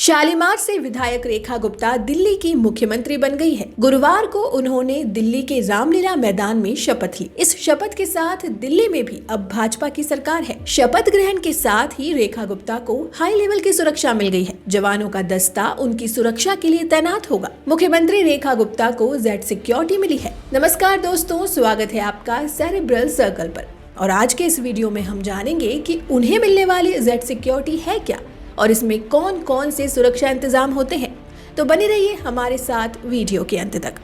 शालीमार से विधायक रेखा गुप्ता दिल्ली की मुख्यमंत्री बन गई है। गुरुवार को उन्होंने दिल्ली के रामलीला मैदान में शपथ ली। इस शपथ के साथ दिल्ली में भी अब भाजपा की सरकार है। शपथ ग्रहण के साथ ही रेखा गुप्ता को हाई लेवल की सुरक्षा मिल गई है। जवानों का दस्ता उनकी सुरक्षा के लिए तैनात होगा। मुख्यमंत्री रेखा गुप्ता को जेड सिक्योरिटी मिली है। नमस्कार दोस्तों, स्वागत है आपका सेरेब्रल सर्कल पर। और आज के इस वीडियो में हम जानेंगे कि उन्हें मिलने वाली जेड सिक्योरिटी है क्या और इसमें कौन कौन से सुरक्षा इंतजाम होते हैं। तो बने रहिए हमारे साथ वीडियो के अंत तक।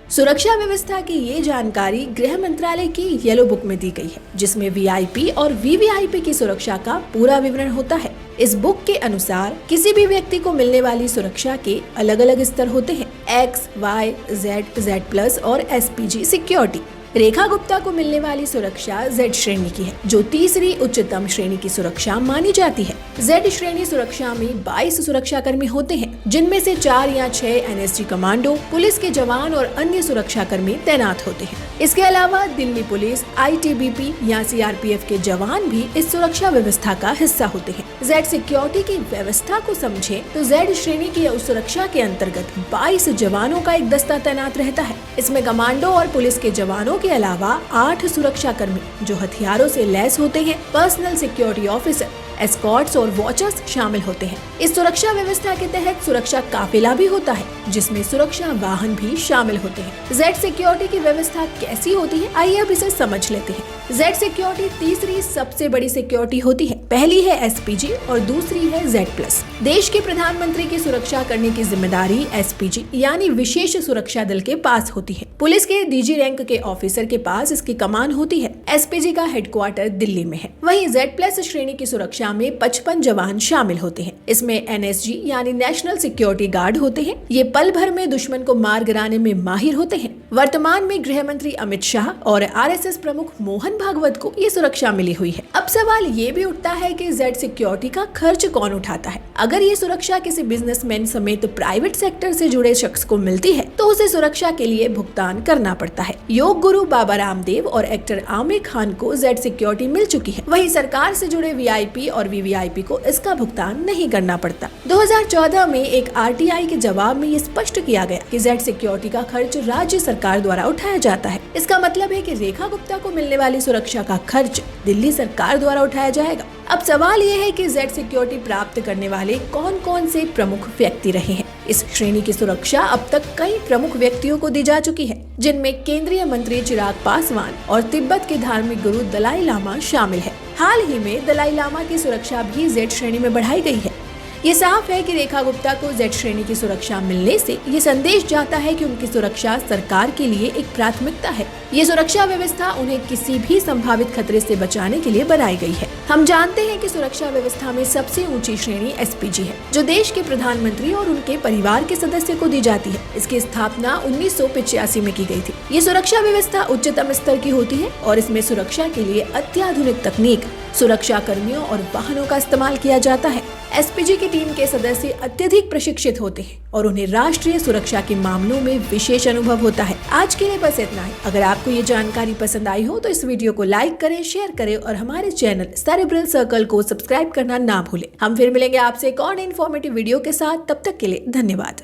सुरक्षा व्यवस्था की ये जानकारी गृह मंत्रालय की येलो बुक में दी गई है, जिसमें वीआईपी और वीवीआईपी की सुरक्षा का पूरा विवरण होता है। इस बुक के अनुसार किसी भी व्यक्ति को मिलने वाली सुरक्षा के अलग अलग स्तर होते हैं, X, Y, Z, Z plus और एसपीजी सिक्योरिटी। रेखा गुप्ता को मिलने वाली सुरक्षा जेड श्रेणी की है, जो तीसरी उच्चतम श्रेणी की सुरक्षा मानी जाती है। जेड श्रेणी सुरक्षा में 22 सुरक्षा कर्मी होते हैं, जिनमें से 4 या 6 एनएसजी कमांडो, पुलिस के जवान और अन्य सुरक्षा कर्मी तैनात होते हैं। इसके अलावा दिल्ली पुलिस, आईटीबीपी या सीआरपीएफ के जवान भी इस सुरक्षा व्यवस्था का हिस्सा होते हैं। जेड सिक्योरिटी की व्यवस्था को समझे तो जेड श्रेणी की सुरक्षा के अंतर्गत 22 जवानों का एक दस्ता तैनात रहता है। इसमें कमांडो और पुलिस के जवानों के अलावा 8 सुरक्षा कर्मी जो हथियारों से लैस होते हैं, पर्सनल सिक्योरिटी ऑफिसर, एस्कॉर्ट्स और वॉचर्स शामिल होते हैं। इस सुरक्षा व्यवस्था के तहत सुरक्षा काफिला भी होता है, जिसमें सुरक्षा वाहन भी शामिल होते हैं। जेड सिक्योरिटी की व्यवस्था कैसी होती है, आइए अब इसे समझ लेते हैं। जेड सिक्योरिटी तीसरी सबसे बड़ी सिक्योरिटी होती है। पहली है एसपीजी और दूसरी है जेड प्लस। देश के प्रधानमंत्री की सुरक्षा करने की जिम्मेदारी एसपीजी यानी विशेष सुरक्षा दल के पास होती है। पुलिस के डीजी रैंक के ऑफिसर के पास इसकी कमान होती है। एसपीजी का हेडक्वार्टर दिल्ली में है। वहीं जेड प्लस श्रेणी की सुरक्षा में 55 जवान शामिल होते हैं। इसमें एनएसजी यानी नेशनल सिक्योरिटी गार्ड होते हैं। ये पल भर में दुश्मन को मार गिराने में माहिर होते हैं। वर्तमान में गृह मंत्री अमित शाह और आरएसएस प्रमुख मोहन भागवत को ये सुरक्षा मिली हुई है। अब सवाल ये भी उठता है कि जेड सिक्योरिटी का खर्च कौन उठाता है। अगर ये सुरक्षा किसी बिजनेसमैन समेत प्राइवेट सेक्टर से जुड़े शख्स को मिलती है तो उसे सुरक्षा के लिए भुगतान करना पड़ता है। योग गुरु बाबा रामदेव और एक्टर आमिर खान को जेड सिक्योरिटी मिल चुकी है। वहीं सरकार से जुड़े वीआईपी और वीवीआईपी को इसका भुगतान नहीं करना पड़ता। 2014 में एक आरटीआई के जवाब में ये स्पष्ट किया गया कि जेड सिक्योरिटी का खर्च राज्य सरकार द्वारा उठाया जाता है। इसका मतलब है कि रेखा गुप्ता को मिलने वाली सुरक्षा का खर्च दिल्ली सरकार द्वारा उठाया जाएगा। अब सवाल ये है कि जेड सिक्योरिटी प्राप्त करने वाले कौन कौन से प्रमुख व्यक्ति रहे हैं। इस श्रेणी की सुरक्षा अब तक कई प्रमुख व्यक्तियों को दी जा चुकी है, जिनमें केंद्रीय मंत्री चिराग पासवान और तिब्बत के धार्मिक गुरु दलाई लामा शामिल है। हाल ही में दलाई लामा की सुरक्षा भी जेड श्रेणी में बढ़ाई गई है। ये साफ है कि रेखा गुप्ता को जेड श्रेणी की सुरक्षा मिलने से ये संदेश जाता है कि उनकी सुरक्षा सरकार के लिए एक प्राथमिकता है। ये सुरक्षा व्यवस्था उन्हें किसी भी संभावित खतरे से बचाने के लिए बनाई गई है। हम जानते हैं कि सुरक्षा व्यवस्था में सबसे ऊंची श्रेणी एसपीजी है, जो देश के प्रधानमंत्री और उनके परिवार के सदस्य को दी जाती है। इसकी स्थापना 1985 में की गई थी। ये सुरक्षा व्यवस्था उच्चतम स्तर की होती है और इसमें सुरक्षा के लिए अत्याधुनिक तकनीक, सुरक्षा कर्मियों और वाहनों का इस्तेमाल किया जाता है। एसपीजी की टीम के सदस्य अत्यधिक प्रशिक्षित होते हैं और उन्हें राष्ट्रीय सुरक्षा के मामलों में विशेष अनुभव होता है। आज के लिए बस इतना ही। अगर आपको ये जानकारी पसंद आई हो तो इस वीडियो को लाइक करें, शेयर करें और हमारे चैनल सेरेब्रल सर्कल को सब्सक्राइब करना ना भूलें। हम फिर मिलेंगे आपसे एक और इन्फॉर्मेटिव वीडियो के साथ। तब तक के लिए धन्यवाद।